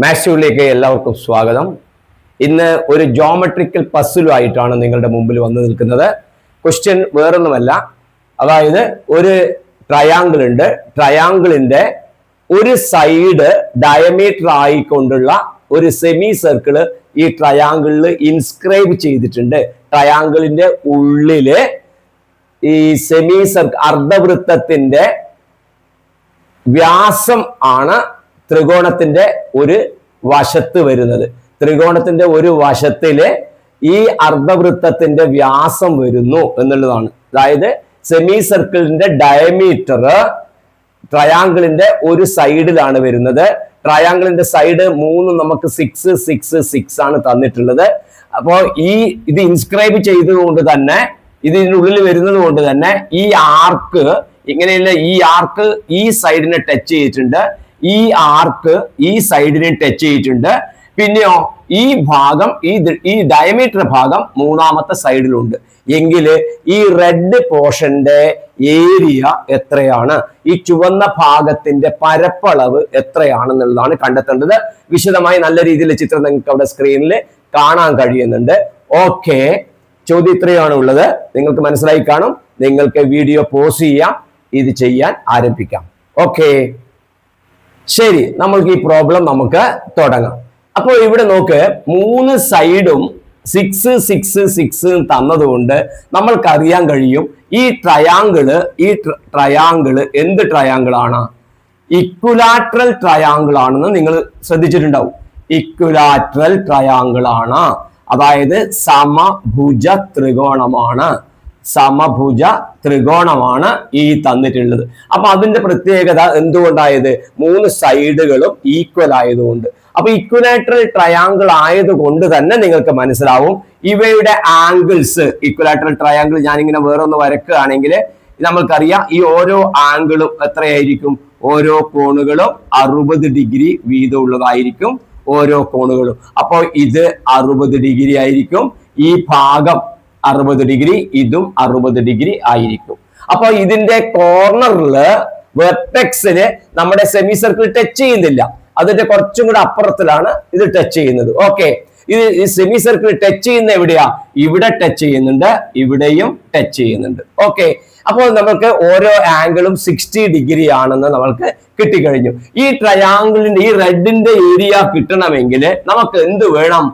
മാത്സിലേക്ക് എല്ലാവർക്കും സ്വാഗതം. ഇന്ന് ഒരു ജോമെട്രിക്കൽ പസിലുമായിട്ടാണ് നിങ്ങളുടെ മുമ്പിൽ വന്നു നിൽക്കുന്നത്. ക്വസ്റ്റ്യൻ വേറൊന്നുമല്ല, അതായത് ഒരു ട്രയാങ്കിൾ ഉണ്ട്. ട്രയാങ്കിളിന്റെ ഒരു സൈഡ് ഡയമീറ്റർ ആയിക്കൊണ്ടുള്ള ഒരു സെമി സർക്കിള് ഈ ട്രയാങ്കിളിൽ ഇൻസ്ക്രൈബ് ചെയ്തിട്ടുണ്ട്. ട്രയാങ്കിളിന്റെ ഉള്ളില് ഈ സെമി സർക്കിൾ അർദ്ധവൃത്തത്തിന്റെ വ്യാസം ആണ് ത്രികോണത്തിന്റെ ഒരു വശത്ത് വരുന്നത്. ത്രികോണത്തിന്റെ ഒരു വശത്തില് ഈ അർദ്ധവൃത്തത്തിന്റെ വ്യാസം വരുന്നു എന്നുള്ളതാണ്. അതായത് സെമി സർക്കിളിന്റെ ഡയമീറ്റർ ട്രയാങ്കിളിന്റെ ഒരു സൈഡിലാണ് വരുന്നത്. ട്രയാങ്കിളിന്റെ സൈഡ് 3 നമുക്ക് 6 6 6 ആണ് തന്നിട്ടുള്ളത്. അപ്പോൾ ഇത് ഇൻസ്ക്രൈബ് ചെയ്തതുകൊണ്ട് തന്നെ, ഇതിനുള്ളിൽ വരുന്നത് കൊണ്ട് തന്നെ ഈ ആർക്ക് ഇങ്ങനെയല്ല, ഈ ആർക്ക് ഈ സൈഡിനെ ടച്ച് ചെയ്തിട്ടുണ്ട്, ഈ ആർക്ക് ഈ സൈഡിനെ ടച്ച് ചെയ്തിട്ടുണ്ട്. പിന്നെയോ ഈ ഭാഗം ഈ ഡയമീറ്റർ ഭാഗം മൂന്നാമത്തെ സൈഡിലുണ്ട്. എങ്കിൽ ഈ റെഡ് പോർഷന്റെ ഏരിയ എത്രയാണ്, ഈ ചുവന്ന ഭാഗത്തിന്റെ പരപ്പളവ് എത്രയാണെന്നുള്ളതാണ് കണ്ടെത്തേണ്ടത്. വിശദമായി നല്ല രീതിയിൽ ചിത്രം നിങ്ങൾക്ക് അവിടെ സ്ക്രീനിൽ കാണാൻ കഴിയുന്നുണ്ട്. ഓക്കെ, ചോദ്യം ഇത്രയാണ് ഉള്ളത്. നിങ്ങൾക്ക് മനസ്സിലായി കാണും. നിങ്ങൾക്ക് വീഡിയോ പോസ് ചെയ്യാം, ഇത് ചെയ്യാൻ ആരംഭിക്കാം. ഓക്കെ, ശരി, നമ്മൾക്ക് ഈ പ്രോബ്ലം നമുക്ക് തുടങ്ങാം. അപ്പോൾ ഇവിടെ നോക്ക്, 3 സൈഡും 6 6 6 തന്നതുകൊണ്ട് നമ്മൾക്കറിയാൻ കഴിയും ഈ ട്രയാങ്കിള് എന്ത് ട്രയാങ്കിൾ ആണ്? ഇക്വിലാറ്ററൽ ട്രയാങ്കിൾ ആണെന്ന് നിങ്ങൾ ശ്രദ്ധിച്ചിട്ടുണ്ടാവും. ഇക്വിലാറ്ററൽ ട്രയാങ്കിൾ ആണ്, അതായത് സമഭുജ ത്രികോണമാണ്. സമഭുജ ത്രികോണമാണ് ഈ തന്നിട്ടുള്ളത്. അപ്പൊ അതിന്റെ പ്രത്യേകത എന്തുകൊണ്ടായത്? 3 സൈഡുകളും ഈക്വൽ ആയതുകൊണ്ട്. അപ്പൊ ഇക്വിലാറ്ററൽ ട്രയാങ്കിൾ ആയതുകൊണ്ട് തന്നെ നിങ്ങൾക്ക് മനസ്സിലാവും ഇവയുടെ ആംഗിൾസ്. ഇക്വിലാറ്ററൽ ട്രയാങ്കിൾ ഞാനിങ്ങനെ വേറൊന്ന് വരക്കുകയാണെങ്കിൽ നമ്മൾക്കറിയാം ഈ ഓരോ ആംഗിളും എത്രയായിരിക്കും? ഓരോ കോണുകളും 60 ഡിഗ്രി വീതമുള്ളതായിരിക്കും ഓരോ കോണുകളും. അപ്പോൾ ഇത് 60 ഡിഗ്രി ആയിരിക്കും, ഈ ഭാഗം 60 ഡിഗ്രി, ഇതും 60 ഡിഗ്രി ആയിരിക്കും. അപ്പൊ ഇതിന്റെ കോർണറില് വെർട്ടെക്സിന് നമ്മുടെ സെമി സർക്കിൾ ടച്ച് ചെയ്യുന്നില്ല, അതിന്റെ കുറച്ചും കൂടെ അപ്പുറത്തിലാണ് ഇത് ടച്ച് ചെയ്യുന്നത്. ഓക്കെ, ഇത് ഈ സെമി സർക്കിൾ ടച്ച് ചെയ്യുന്ന എവിടെയാ? ഇവിടെ ടച്ച് ചെയ്യുന്നുണ്ട്, ഇവിടെയും ടച്ച് ചെയ്യുന്നുണ്ട്. ഓക്കെ, അപ്പോൾ നമുക്ക് ഓരോ ആംഗിളും 60 ഡിഗ്രി ആണെന്ന് നമ്മൾക്ക് കിട്ടിക്കഴിഞ്ഞു. ഈ ട്രയാങ്കിളിന്റെ ഈ റെഡിന്റെ ഏരിയ കിട്ടണമെങ്കിൽ നമുക്ക് എന്ത് വേണം?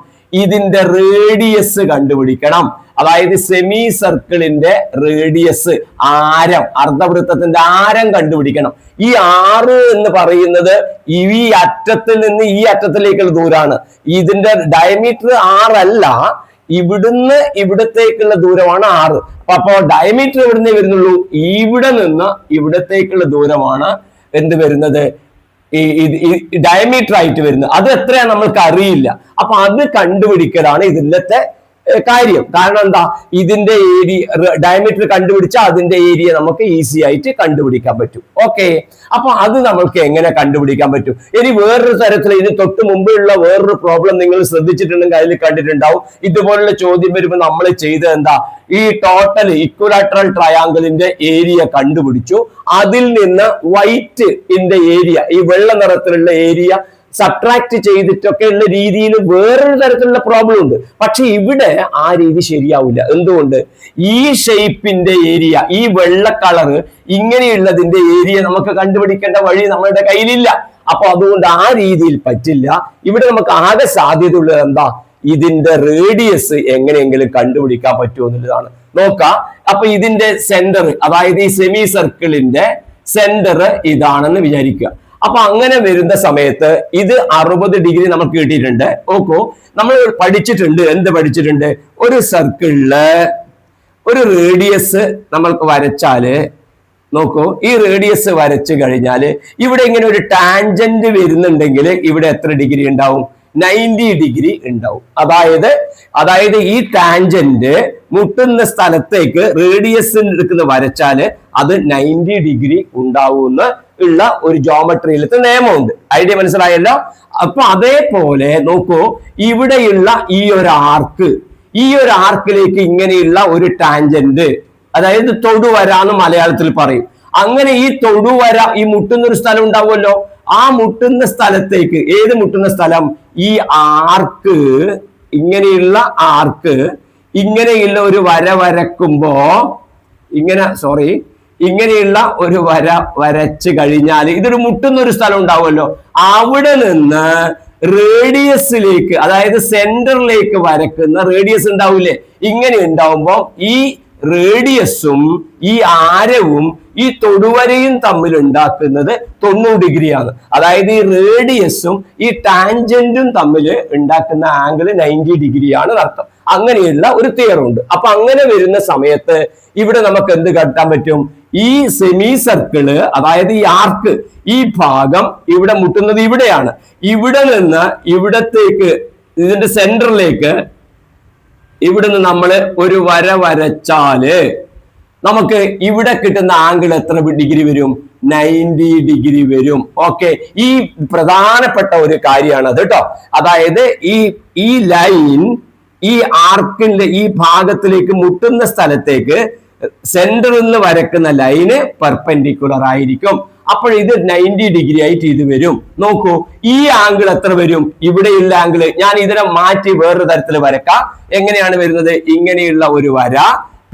ഇതിന്റെ റേഡിയസ് കണ്ടുപിടിക്കണം. അതായത് സെമി സർക്കിളിന്റെ റേഡിയസ്, ആരം, അർദ്ധവൃത്തത്തിന്റെ ആരം കണ്ടുപിടിക്കണം. ഈ 6 എന്ന് പറയുന്നത് ഈ അറ്റത്തിൽ നിന്ന് ഈ അറ്റത്തിലേക്കുള്ള ദൂരമാണ്. ഇതിന്റെ ഡയമീറ്റർ 6 അല്ല, ഇവിടുന്ന് ഇവിടത്തേക്കുള്ള ദൂരമാണ് 6. അപ്പൊ ഡയമീറ്റർ എവിടുന്നേ വരുന്നുള്ളൂ? ഇവിടെ നിന്ന് ഇവിടത്തേക്കുള്ള ദൂരമാണ് എന്ത് വരുന്നത്? ഈ ഡയമീറ്റർ ആയിട്ട് വരുന്നത്. അത് എത്രയാ നമ്മൾക്ക് അറിയില്ല. അപ്പൊ അത് കണ്ടുപിടിക്കലാണ് ഇതിലത്തെ കാര്യം. കാരണം എന്താ? ഇതിന്റെ ഏരിയ, ഡയമീറ്റർ കണ്ടുപിടിച്ചാൽ അതിന്റെ ഏരിയ നമുക്ക് ഈസി ആയിട്ട് കണ്ടുപിടിക്കാൻ പറ്റും. ഓക്കെ, അപ്പൊ അത് നമ്മൾക്ക് എങ്ങനെ കണ്ടുപിടിക്കാൻ പറ്റും? ഇനി വേറൊരു തരത്തിൽ, ഇതിന് തൊട്ട് മുമ്പുള്ള വേറൊരു പ്രോബ്ലം നിങ്ങൾ ശ്രദ്ധിച്ചിട്ടുണ്ടെങ്കിൽ അതിൽ കണ്ടിട്ടുണ്ടാവും. ഇതുപോലുള്ള ചോദ്യം വരുമ്പോൾ നമ്മൾ ചെയ്തത് എന്താ? ഈ ടോട്ടൽ ഇക്വിലാറ്ററൽ ട്രയാങ്കിളിന്റെ ഏരിയ കണ്ടുപിടിച്ചു. അതിൽ നിന്ന് വൈറ്റിന്റെ ഏരിയ, ഈ വെള്ള നിറത്തിലുള്ള ഏരിയ സബ്ട്രാക്ട് ചെയ്തിട്ടൊക്കെ ഉള്ള രീതിയിൽ വേറൊരു തരത്തിലുള്ള പ്രോബ്ലം ഉണ്ട്. പക്ഷെ ഇവിടെ ആ രീതി ശരിയാവില്ല. എന്തുകൊണ്ട്? ഈ ഷേപ്പിന്റെ ഏരിയ, ഈ വെള്ള കളറ് ഇങ്ങനെയുള്ളതിന്റെ ഏരിയ നമുക്ക് കണ്ടുപിടിക്കേണ്ട വഴി നമ്മളുടെ കയ്യിലില്ല. അപ്പൊ അതുകൊണ്ട് ആ രീതിയിൽ പറ്റില്ല. ഇവിടെ നമുക്ക് ആകെ സാധ്യത ഉള്ളത് എന്താ? ഇതിന്റെ റേഡിയസ് എങ്ങനെയെങ്കിലും കണ്ടുപിടിക്കാൻ പറ്റുമോ എന്നുള്ളതാണ്. നോക്കാം. അപ്പൊ ഇതിന്റെ സെന്റർ, അതായത് ഈ സെമി സർക്കിളിന്റെ സെന്റർ ഇതാണെന്ന് വിചാരിക്കുക. അപ്പൊ അങ്ങനെ വരുന്ന സമയത്ത് ഇത് 60 ഡിഗ്രി നമുക്ക് കിട്ടിയിട്ടുണ്ട്. നോക്കൂ, നമ്മൾ പഠിച്ചിട്ടുണ്ട്, എന്ത് പഠിച്ചിട്ടുണ്ട്? ഒരു സർക്കിളില് ഒരു റേഡിയസ് നമ്മൾക്ക് വരച്ചാല്, നോക്കൂ, ഈ റേഡിയസ് വരച്ചു കഴിഞ്ഞാല് ഇവിടെ ഇങ്ങനെ ഒരു ടാൻജന്റ് വരുന്നുണ്ടെങ്കിൽ ഇവിടെ എത്ര ഡിഗ്രി ഉണ്ടാവും? 90 ഡിഗ്രി ഉണ്ടാവും. അതായത് ഈ ടാൻജന്റ് മുട്ടുന്ന സ്ഥലത്തേക്ക് റേഡിയസ് എടുക്കുന്ന വരച്ചാല് അത് 90 ഡിഗ്രി ഉണ്ടാവുന്ന ഉള്ള ഒരു ജോമെട്രിയിലത്തെ നിയമമുണ്ട്. ഐഡിയ മനസ്സിലായല്ലോ? അപ്പൊ അതേപോലെ നോക്കൂ, ഇവിടെയുള്ള ഈ ഒരു ആർക്കിലേക്ക് ഇങ്ങനെയുള്ള ഒരു ടാൻജന്റ്, അതായത് തൊടുവര എന്ന് മലയാളത്തിൽ പറയും. അങ്ങനെ ഈ തൊടുവര, ഈ മുട്ടുന്നൊരു സ്ഥലം ഉണ്ടാവുമല്ലോ, ആ മുട്ടുന്ന സ്ഥലത്തേക്ക്, ഏത് മുട്ടുന്ന സ്ഥലം, ഈ ആർക്ക്, ഇങ്ങനെയുള്ള ആർക്ക് ഇങ്ങനെയുള്ള ഒരു വര വരക്കുമ്പോ ഇങ്ങനെയുള്ള ഒരു വര വരച്ച് കഴിഞ്ഞാൽ ഇതൊരു മുട്ടുന്ന ഒരു സ്ഥലം ഉണ്ടാവുമല്ലോ, അവിടെ നിന്ന് റേഡിയസിലേക്ക്, അതായത് സെന്ററിലേക്ക് വരക്കുന്ന റേഡിയസ് ഉണ്ടാവില്ലേ, ഇങ്ങനെ ഉണ്ടാവുമ്പോ ഈ റേഡിയസും ഈ ആരവും ഈ തൊടുവരയും തമ്മിൽ ഉണ്ടാക്കുന്നത് 90 ഡിഗ്രിയാണ്. അതായത് ഈ റേഡിയസും ഈ ടാൻജന്റും തമ്മിൽ ഉണ്ടാക്കുന്ന ആംഗിൾ 90 ഡിഗ്രിയാണ് അർത്ഥം. അങ്ങനെയുള്ള ഒരു തിയറി ഉണ്ട്. അപ്പൊ അങ്ങനെ വരുന്ന സമയത്ത് ഇവിടെ നമുക്ക് എന്ത് കണ്ടെത്താൻ പറ്റും, ഈ സെമി സർക്കിള്, അതായത് ഈ ആർക്ക്, ഈ ഭാഗം ഇവിടെ മുട്ടുന്നത് ഇവിടെയാണ്. ഇവിടെ നിന്ന് ഇവിടത്തേക്ക്, ഇതിന്റെ സെന്ററിലേക്ക് ഇവിടുന്ന് നമ്മൾ ഒരു വര വരച്ചാല് നമുക്ക് ഇവിടെ കിട്ടുന്ന ആംഗിൾ എത്ര ഡിഗ്രി വരും, 90 ഡിഗ്രി വരും. ഓക്കെ, ഈ പ്രധാനപ്പെട്ട ഒരു കാര്യമാണ് അത് കേട്ടോ. അതായത് ഈ ലൈൻ ഈ ആർക്കിന്റെ ഈ ഭാഗത്തിലേക്ക് മുട്ടുന്ന സ്ഥലത്തേക്ക് സെന്ററിൽ നിന്ന് വരക്കുന്ന ലൈന് പെർപെൻഡിക്കുലർ ആയിരിക്കും. അപ്പോൾ ഇത് 90 ഡിഗ്രി ആയിട്ട് ഇത് വരും. നോക്കൂ, ഈ ആംഗിൾ എത്ര വരും, ഇവിടെയുള്ള ആംഗിൾ ഞാൻ ഇതിനെ മാറ്റി വേറൊരു തരത്തിൽ വരക്കാം. എങ്ങനെയാണ് വരുന്നത്, ഇങ്ങനെയുള്ള ഒരു വര,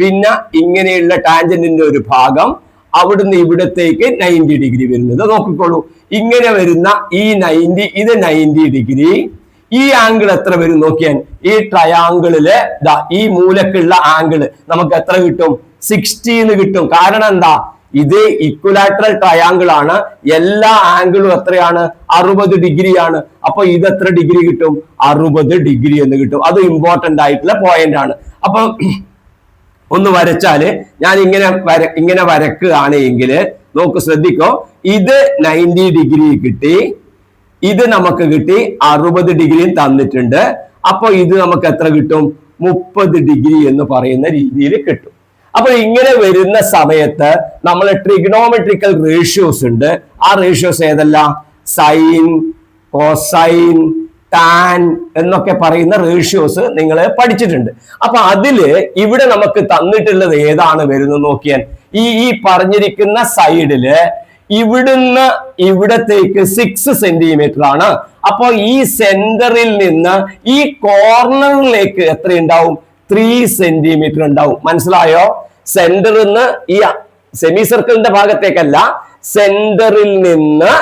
പിന്നെ ഇങ്ങനെയുള്ള ടാൻജന്റിന്റെ ഒരു ഭാഗം, അവിടുന്ന് ഇവിടത്തേക്ക് 90 ഡിഗ്രി വരുന്നത് നോക്കിക്കോളൂ. ഇങ്ങനെ വരുന്ന ഈ 90, ഇത് 90 ഡിഗ്രി. ഈ ആംഗിൾ എത്ര വരും നോക്കിയാൽ, ഈ ട്രയാങ്കിളില് ഈ മൂലക്കുള്ള ആംഗിൾ നമുക്ക് എത്ര കിട്ടും, 60 എന്ന് കിട്ടും. കാരണം എന്താ, ഇത് ഇക്വലാറ്ററൽ ട്രയാങ്കിൾ ആണ്, എല്ലാ ആംഗിളും എത്രയാണ്, 60 ഡിഗ്രിയാണ്. അപ്പൊ ഇത് എത്ര ഡിഗ്രി കിട്ടും, 60 ഡിഗ്രി എന്ന് കിട്ടും. അത് ഇമ്പോർട്ടന്റ് ആയിട്ടുള്ള പോയിന്റ് ആണ്. അപ്പൊ ഒന്ന് വരച്ചാല്, ഞാൻ ഇങ്ങനെ വരക്കുകയാണെങ്കിൽ നോക്ക്, ശ്രദ്ധിക്കോ, ഇത് 90 ഡിഗ്രി കിട്ടി, ഇത് നമുക്ക് കിട്ടി 60 ഡിഗ്രിയും തന്നിട്ടുണ്ട്. അപ്പൊ ഇത് നമുക്ക് എത്ര കിട്ടും, 30 ഡിഗ്രി എന്ന് പറയുന്ന രീതിയിൽ കിട്ടും. അപ്പൊ ഇങ്ങനെ വരുന്ന സമയത്ത് നമ്മൾ ട്രിഗണോമെട്രിക്കൽ റേഷ്യോസ് ഉണ്ട്. ആ റേഷ്യോസ് ഏതെല്ലാം, സൈൻ, കോസൈൻ, ടാൻ എന്നൊക്കെ പറയുന്ന റേഷ്യോസ് നിങ്ങൾ പഠിച്ചിട്ടുണ്ട്. അപ്പൊ അതില് ഇവിടെ നമുക്ക് തന്നിട്ടുള്ളത് ഏതാണ് വരുന്നത് നോക്കിയാൽ, ഈ പറഞ്ഞിരിക്കുന്ന സൈഡില് ഇവിടുന്ന് ഇവിടത്തേക്ക് 6 സെന്റിമീറ്റർ ആണ്. അപ്പൊ ഈ സെന്ററിൽ നിന്ന് ഈ കോർണറിലേക്ക് എത്ര ഉണ്ടാവും, 3 സെന്റിമീറ്റർ ഉണ്ടാവും. മനസ്സിലായോ? സെന്ററിൽ നിന്ന് ഈ സെമി സർക്കിളിന്റെ ഭാഗത്തേക്കല്ല, സെന്ററിൽ നിന്ന്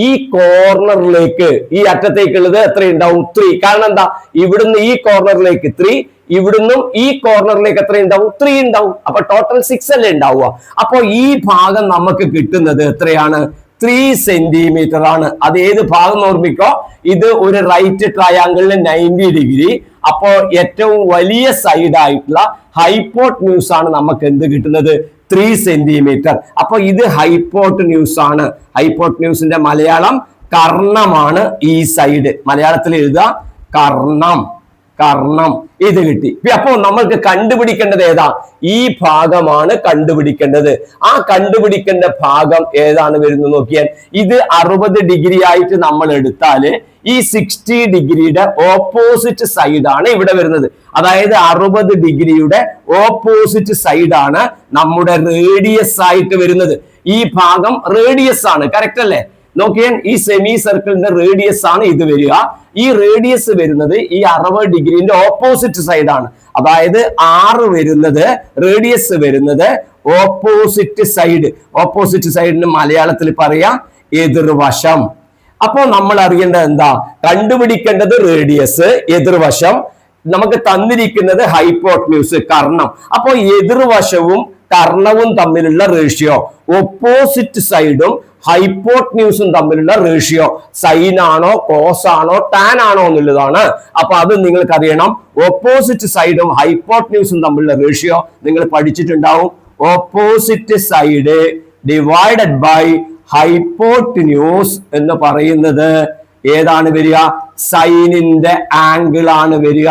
ഈ കോർണറിലേക്ക്, ഈ അറ്റത്തേക്കുള്ളത് എത്ര ഉണ്ടാവും, 3. കാരണം എന്താ, ഇവിടുന്ന് ഈ കോർണറിലേക്ക് 3, ഇവിടുന്നും ഈ കോർണറിലേക്ക് എത്ര ഉണ്ടാവും, 3 ഉണ്ടാവും. അപ്പൊ ടോട്ടൽ 6 അല്ലേ ഉണ്ടാവുക. അപ്പൊ ഈ ഭാഗം നമുക്ക് കിട്ടുന്നത് എത്രയാണ്, 3 സെന്റിമീറ്റർ ആണ്. അത് ഏത് ഭാഗം ഓർമ്മിക്കോ, ഇത് ഒരു റൈറ്റ് ട്രയാങ്കിളിന് 90 ഡിഗ്രി. അപ്പോ ഏറ്റവും വലിയ സൈഡ് ആയിട്ടുള്ള ഹൈപ്പോട്ന്യൂസ് ആണ് നമുക്ക് എന്ത് കിട്ടുന്നത്, 3 സെന്റിമീറ്റർ. അപ്പൊ ഇത് ഹൈപ്പോട്ന്യൂസ് ആണ്. ഹൈപ്പോട്ന്യൂസിന്റെ മലയാളം കർണമാണ്. ഈ സൈഡ് മലയാളത്തിൽ എഴുതുക, കർണം. ഇത് കിട്ടി. അപ്പോ നമ്മൾക്ക് കണ്ടുപിടിക്കേണ്ടത് ഏതാ, ഈ ഭാഗമാണ് കണ്ടുപിടിക്കേണ്ടത്. ആ കണ്ടുപിടിക്കേണ്ട ഭാഗം ഏതാണ് വരുന്നത് നോക്കിയാൽ, ഇത് 60 ഡിഗ്രി ആയിട്ട് നമ്മൾ എടുത്താല് ഈ 60 ഡിഗ്രിയുടെ ഓപ്പോസിറ്റ് സൈഡാണ് ഇവിടെ വരുന്നത്. അതായത് 60 ഡിഗ്രിയുടെ ഓപ്പോസിറ്റ് സൈഡാണ് നമ്മുടെ റേഡിയസ് ആയിട്ട് വരുന്നത്. ഈ ഭാഗം റേഡിയസ് ആണ്, കറക്റ്റ് അല്ലേ? നോക്കിയാൽ ഈ സെമി സർക്കിളിന്റെ റേഡിയസ് ആണ് ഇത് വരിക. ഈ റേഡിയസ് വരുന്നത് ഈ 60 ഡിഗ്രിന്റെ ഓപ്പോസിറ്റ് സൈഡാണ്. അതായത് 6 വരുന്നത്, റേഡിയസ് വരുന്നത് ഓപ്പോസിറ്റ് സൈഡ്. ഓപ്പോസിറ്റ് സൈഡിന് മലയാളത്തിൽ പറയാം എതിർവശം. അപ്പോ നമ്മൾ അറിയേണ്ടത് എന്താ, കണ്ടുപിടിക്കേണ്ടത് റേഡിയസ്, എതിർവശം. നമുക്ക് തന്നിരിക്കുന്നത് ഹൈപ്പോട്ന്യൂസ്, കർണം. അപ്പോ എതിർവശവും കർണവും തമ്മിലുള്ള റേഷ്യോ, ഓപ്പോസിറ്റ് സൈഡും ഹൈപ്പോട്ന്യൂസും തമ്മിലുള്ള റേഷ്യോ സൈൻ ആണോ, കോസ് ആണോ, ടാൻ ആണോ എന്നുള്ളതാണ്. അപ്പൊ അത് നിങ്ങൾക്ക് അറിയണം. ഓപ്പോസിറ്റ് സൈഡും ഹൈപ്പോട്ന്യൂസും തമ്മിലുള്ള റേഷ്യോ നിങ്ങൾ പഠിച്ചിട്ടുണ്ടാവും. Opposite side divided by hypotenuse എന്ന് പറയുന്നത് ഏതാണ് വരിക, സൈനിന്റെ ആംഗിൾ ആണ് വരിക.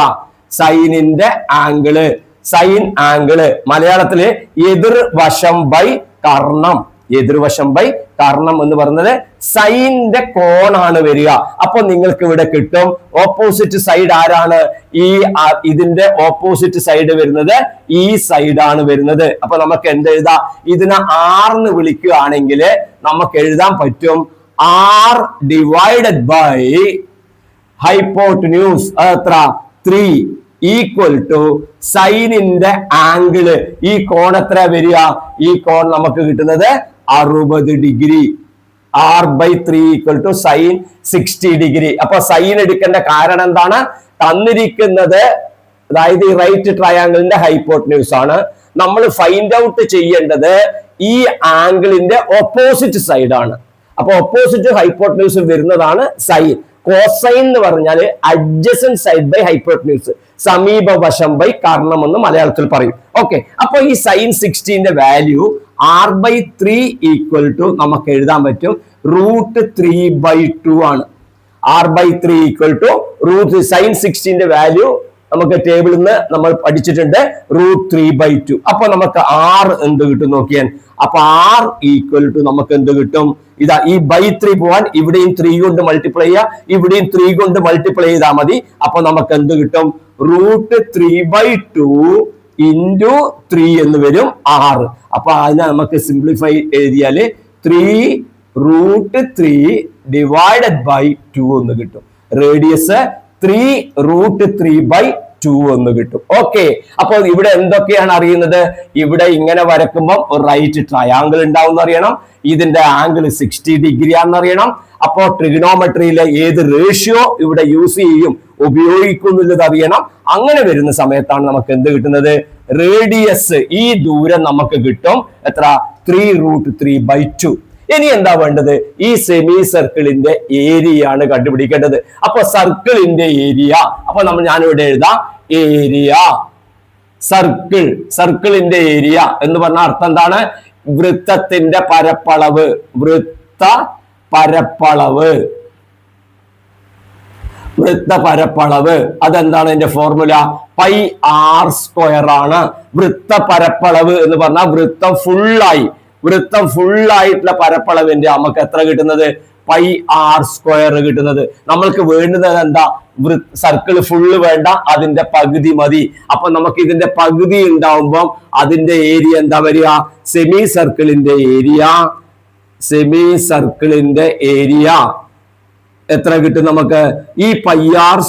സൈനിന്റെ ആംഗിള്, സൈൻ ആംഗിള് മലയാളത്തില് എതിർവശം ബൈ കർണം. എതിർവശം ബൈ കർണം എന്ന് പറയുന്നത് സൈനിന്റെ കോണാണ് വരിക. അപ്പൊ നിങ്ങൾക്ക് ഇവിടെ കിട്ടും ഓപ്പോസിറ്റ് സൈഡ് ആരാണ്, ഇതിന്റെ ഓപ്പോസിറ്റ് സൈഡ് വരുന്നത് ഈ സൈഡാണ് വരുന്നത്. അപ്പൊ നമുക്ക് എന്ത് എഴുതാം, ഇതിനെ 6 എന്ന് വിളിക്കുകയാണെങ്കിൽ നമുക്ക് എഴുതാൻ പറ്റും r ഡിവൈഡഡ് ബൈ ഹൈപ്പോട്ടന്യൂസ് എത്ര 3 ഈക്വൽ ടു സൈനിന്റെ ആംഗിള്. ഈ കോൺ എത്ര വരിക? ഈ കോൺ നമുക്ക് കിട്ടുന്നത് 60 degree. r/3 equal to sine 60 degree. അപ്പൊ സൈൻ എടുക്കേണ്ട കാരണം എന്താണ്? തന്നിരിക്കുന്നത് അതായത് ഈ റൈറ്റ് ട്രയാങ്കിളിന്റെ ഹൈപ്പോട്ടന്യൂസ് ആണ്. നമ്മൾ ഫൈൻഡ് ഔട്ട് ചെയ്യേണ്ടത് ഈ ആംഗിളിന്റെ ഓപ്പോസിറ്റ് സൈഡ് ആണ്. അപ്പൊ ഓപ്പോസിറ്റ് ഹൈപ്പോട്ടന്യൂസ് വരുന്നതാണ് സൈൻ. കോസൈൻ എന്ന് പറഞ്ഞാൽ അഡ്ജസന്റ് സൈഡ് ബൈ ഹൈപ്പോട്ടന്യൂസ്, സമീപവശം ബൈ കർണം എന്ന് മലയാളത്തിൽ പറയും. ഓക്കെ, അപ്പൊ ഈ സൈൻ 60ന്റെ വാല്യൂ r/3 ഈക്വൽ ടു നമുക്ക് എഴുതാൻ പറ്റും √3/2 ആണ്. r/3 ഈക്വൽ ടു സൈൻ 60ന്റെ വാല്യൂ നമുക്ക് ടേബിളിൽ നിന്ന് നമ്മൾ പഠിച്ചിട്ടുണ്ട് √3/2. അപ്പൊ നമുക്ക് r എന്ത് കിട്ടും നോക്കിയാൽ. അപ്പൊ r ഈക്വൽ ടു നമുക്ക് എന്ത് കിട്ടും? ഇതാ ഈ /3 പോവാൻ ഇവിടെയും 3 കൊണ്ട് മൾട്ടിപ്ലൈ ചെയ്യുക, ഇവിടെയും 3 കൊണ്ട് മൾട്ടിപ്ലൈ ചെയ്താൽ മതി. അപ്പൊ നമുക്ക് എന്ത് കിട്ടും? √3/2 ഇൻറ്റു 3 എന്ന് വരും 6. അപ്പൊ അതിനെ നമുക്ക് സിംപ്ലിഫൈ എഴുതിയാല് 3√3 ഡിവൈഡഡ് ബൈ 2 എന്ന് കിട്ടും. റേഡിയസ് 3√3/2 എന്ന് കിട്ടും. ഓക്കെ, അപ്പോൾ ഇവിടെ എന്തൊക്കെയാണ് അറിയുന്നത്? ഇവിടെ ഇങ്ങനെ വരക്കുമ്പോൾ ഒരു റൈറ്റ് ട്രയാങ്കിൾ ഉണ്ടാവും എന്നറിയണം. ഇതിന്റെ ആംഗിൾ 60 ഡിഗ്രി ആണെന്ന് അറിയണം. അപ്പോൾ ട്രിഗണോമെട്രിയിലെ ഏത് റേഷ്യോ ഇവിടെ യൂസ് ചെയ്യും ഉപയോഗിക്കുന്നുള്ളത് അറിയണം. അങ്ങനെ വരുന്ന സമയത്താണ് നമുക്ക് എന്ത് കിട്ടുന്നത്? റേഡിയസ്, ഈ ദൂരം നമുക്ക് കിട്ടും എത്ര? 3√3/2. ഇനി എന്താ വേണ്ടത്? ഈ സെമി സർക്കിളിന്റെ ഏരിയ ആണ് കണ്ടുപിടിക്കേണ്ടത്. അപ്പൊ സർക്കിളിന്റെ ഏരിയ, അപ്പൊ ഞാനിവിടെ എഴുതാം ഏരിയ സർക്കിൾ. സർക്കിളിന്റെ ഏരിയ എന്ന് പറഞ്ഞ അർത്ഥം എന്താണ്? വൃത്തത്തിന്റെ പരപ്പളവ്. വൃത്ത പരപ്പളവ്. അതെന്താണ് അതിന്റെ ഫോർമുല? πr² ആണ്. വൃത്ത പരപ്പളവ് എന്ന് പറഞ്ഞാൽ വൃത്തം ഫുള്ളായിട്ടുള്ള പരപ്പളവിന്റെ നമുക്ക് എത്ര കിട്ടുന്നത്? πr² കിട്ടുന്നത്. നമ്മൾക്ക് വേണ്ടുന്നത് എന്താ? സർക്കിൾ ഫുള്ള് വേണ്ട, അതിന്റെ പകുതി മതി. അപ്പൊ നമുക്ക് ഇതിന്റെ പകുതി ഉണ്ടാവുമ്പം അതിന്റെ ഏരിയ എന്താ വരിക? സെമി സർക്കിളിന്റെ ഏരിയ എത്ര കിട്ടും നമുക്ക്? ഈ πr²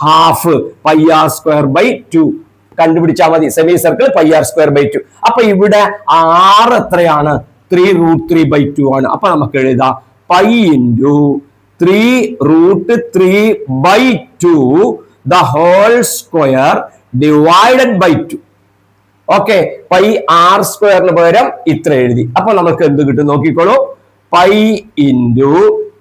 ഹാഫ്, πr²/2 കണ്ടുപിടിച്ചാൽ മതി. Semi circle πr²/2. അപ്പൊ ഇവിടെ r എത്രയാണ്? 3√3/2 ആണ്. അപ്പൊ നമുക്ക് എഴുതാം π × 3√3/2 the whole square divided by 2. Okay, πr² പകരം ഇത്ര എഴുതി. അപ്പൊ നമുക്ക് എന്ത് കിട്ടും നോക്കിക്കോളൂ. π ×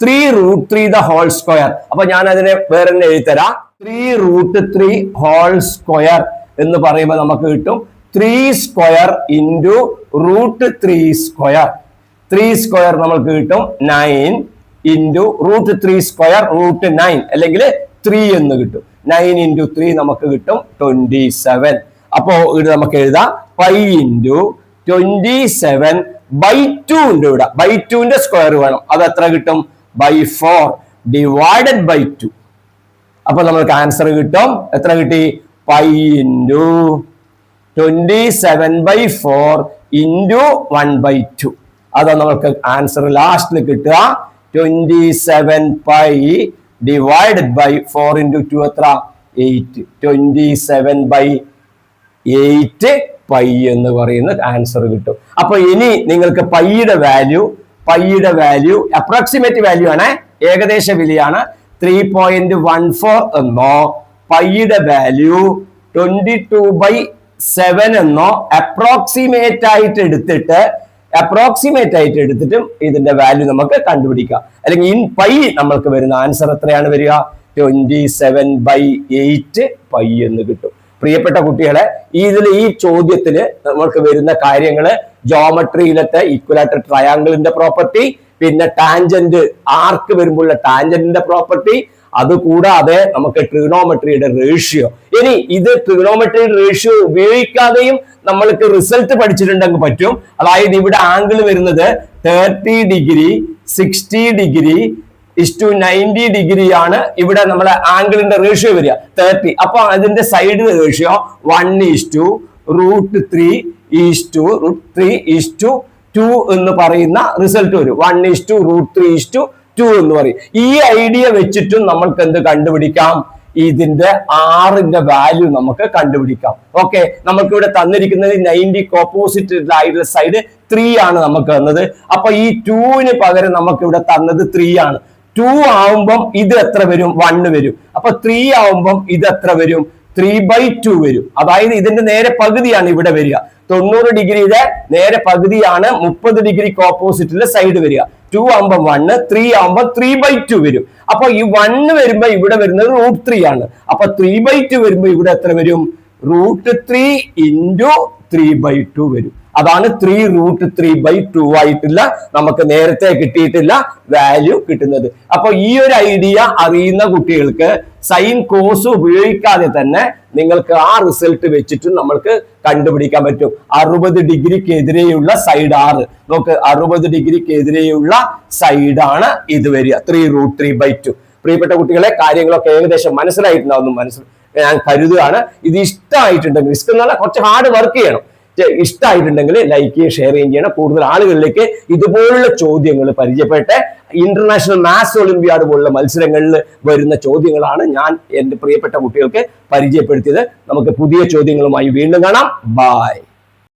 3√3 the whole square. അപ്പൊ ഞാൻ അതിനെ വേറെ തന്നെ എഴുതിത്തരാം. 3√3² എന്ന് പറയുമ്പോൾ നമുക്ക് കിട്ടും 3² ഇൻറ്റു √3². 3² നമുക്ക് കിട്ടും 9 ഇൻറ്റു √3² അല്ലെങ്കിൽ 3 എന്ന് കിട്ടും. 9 × 3 നമുക്ക് കിട്ടും 27. അപ്പോ ഇത് നമുക്ക് എഴുതാം π × 27/2 ഉണ്ട്. ഇവിടെ /2ന്റെ സ്ക്വയർ വേണം. അത് എത്ര കിട്ടും? /4 ഡിവൈഡഡ് ബൈ 2. അപ്പൊ നമ്മൾക്ക് ആൻസർ കിട്ടും. എത്ര കിട്ടി? π × 27/4 ഇൻറ്റു 1/2. അതാ നമുക്ക് ആൻസർ ലാസ്റ്റിൽ കിട്ടുക. 27π ഡിവൈഡഡ് ബൈ 4 × 2 എത്ര? 8. 27/8 π എന്ന് പറയുന്ന ആൻസർ കിട്ടും. അപ്പൊ ഇനി നിങ്ങൾക്ക് പൈയുടെ വാല്യൂ അപ്രോക്സിമേറ്റ് വാല്യൂ ആണ്, ഏകദേശ വിലയാണ്. 3.14 എന്നോ പൈയുടെ വാല്യൂ 22/7 എന്നോ അപ്രോക്സിമേറ്റ് ആയിട്ട് എടുത്തിട്ടും ഇതിന്റെ വാല്യൂ നമുക്ക് കണ്ടുപിടിക്കാം. അല്ലെങ്കിൽ ഇൻ പൈ നമ്മൾക്ക് വരുന്ന ആൻസർ എത്രയാണ് വരിക? 27/8 പൈ എന്ന് കിട്ടും. പ്രിയപ്പെട്ട കുട്ടികളെ, ഈ ചോദ്യത്തില് നമ്മൾക്ക് വരുന്ന കാര്യങ്ങള് ജോമെട്രിയിലത്തെ ഇക്വലാറ്റർ ട്രയാങ്കിളിന്റെ പ്രോപ്പർട്ടി, പിന്നെ ടാൻജന്റ് ആർക്ക് വരുമ്പോഴുള്ള ടാൻജന്റിന്റെ പ്രോപ്പർട്ടി, അതുകൂടാതെ നമുക്ക് ട്രിഗണോമെട്രിയുടെ റേഷ്യോ. ഇനി ഇത് ട്രിഗണോമെട്രിയുടെ റേഷ്യോ ഉപയോഗിക്കാതെയും നമ്മൾക്ക് റിസൾട്ട് പഠിച്ചിട്ടുണ്ടെങ്കിൽ പറ്റും. അതായത് ഇവിടെ ആംഗിൾ വരുന്നത് 30 ഡിഗ്രി 60 ഡിഗ്രി 90 ഡിഗ്രി ആണ്. ഇവിടെ നമ്മളെ ആംഗിളിന്റെ റേഷ്യോ വരിക 30. അപ്പൊ അതിന്റെ സൈഡ് റേഷ്യോ 1:√3 √3 2 എന്ന് പറയുന്ന റിസൾട്ട് വരും. 1:√3:2 എന്ന് പറയും. ഈ ഐഡിയ വെച്ചിട്ടും നമ്മൾക്ക് എന്ത് കണ്ടുപിടിക്കാം? ഇതിന്റെ ആറിന്റെ വാല്യൂ നമുക്ക് കണ്ടുപിടിക്കാം. ഓക്കെ, നമുക്ക് ഇവിടെ തന്നിരിക്കുന്നത് 90 ഓപ്പോസിറ്റ് ആയിട്ടുള്ള സൈഡ് 3 ആണ് നമുക്ക് തന്നത്. അപ്പൊ ഈ 2ന് പകരം നമുക്ക് ഇവിടെ തന്നത് 3 ആണ്. 2 ആവുമ്പം ഇത് എത്ര വരും? 1 വരും. അപ്പൊ 3 ആവുമ്പം ഇത് എത്ര വരും? 3/2 വരും. അതായത് ഇതിന്റെ നേരെ പകുതിയാണ് ഇവിടെ വരിക. 90 ഡിഗ്രിയുടെ നേരെ പകുതിയാണ് 30 ഡിഗ്രിക്ക് ഓപ്പോസിറ്റിലെ സൈഡ് വരിക. 2 ആവുമ്പോൾ 1, 3 ആവുമ്പോൾ 3/2 വരും. അപ്പൊ ഈ 1 വരുമ്പോ ഇവിടെ വരുന്നത് √3 ആണ്. അപ്പൊ 3/2 വരുമ്പോ ഇവിടെ എത്ര വരും? √3 × 3/2 വരും. അതാണ് 3√3/2 ആയിട്ടില്ല നമുക്ക് നേരത്തെ കിട്ടിയിട്ടില്ല വാല്യൂ കിട്ടുന്നത്. അപ്പൊ ഈ ഒരു ഐഡിയ അറിയുന്ന കുട്ടികൾക്ക് സൈൻ കോസ് ഉപയോഗിക്കാതെ തന്നെ നിങ്ങൾക്ക് ആ റിസൾട്ട് വെച്ചിട്ട് നമ്മൾക്ക് കണ്ടുപിടിക്കാൻ പറ്റും. 60 ഡിഗ്രിക്കെതിരെയുള്ള സൈഡ് 6 നോക്ക്, 60 ഡിഗ്രിക്കെതിരെയുള്ള സൈഡാണ് ഇത് വരിക, 3√3/2. പ്രിയപ്പെട്ട കുട്ടികളെ, കാര്യങ്ങളൊക്കെ ഏകദേശം മനസ്സിലായിട്ടുണ്ടാവും ഞാൻ കരുതുകയാണ്. ഇത് ഇഷ്ടമായിട്ടുണ്ടെങ്കിൽ, റിസ്ക് എന്ന് പറഞ്ഞാൽ കുറച്ച് ഹാർഡ് വർക്ക് ചെയ്യണം, ഇഷ്ടമായിട്ടുണ്ടെങ്കിൽ ലൈക്ക് ചെയ്യുക, ഷെയർ ചെയ്യണം. കൂടുതൽ ആളുകളിലേക്ക് ഇതുപോലുള്ള ചോദ്യങ്ങൾ പരിചയപ്പെട്ടെ. ഇന്റർനാഷണൽ മാത്സ് ഒളിമ്പിയാഡ് പോലുള്ള മത്സരങ്ങളിൽ വരുന്ന ചോദ്യങ്ങളാണ് ഞാൻ എൻ്റെ പ്രിയപ്പെട്ട കുട്ടികൾക്ക് പരിചയപ്പെടുത്തിയത്. നമുക്ക് പുതിയ ചോദ്യങ്ങളുമായി വീണ്ടും കാണാം. ബൈ.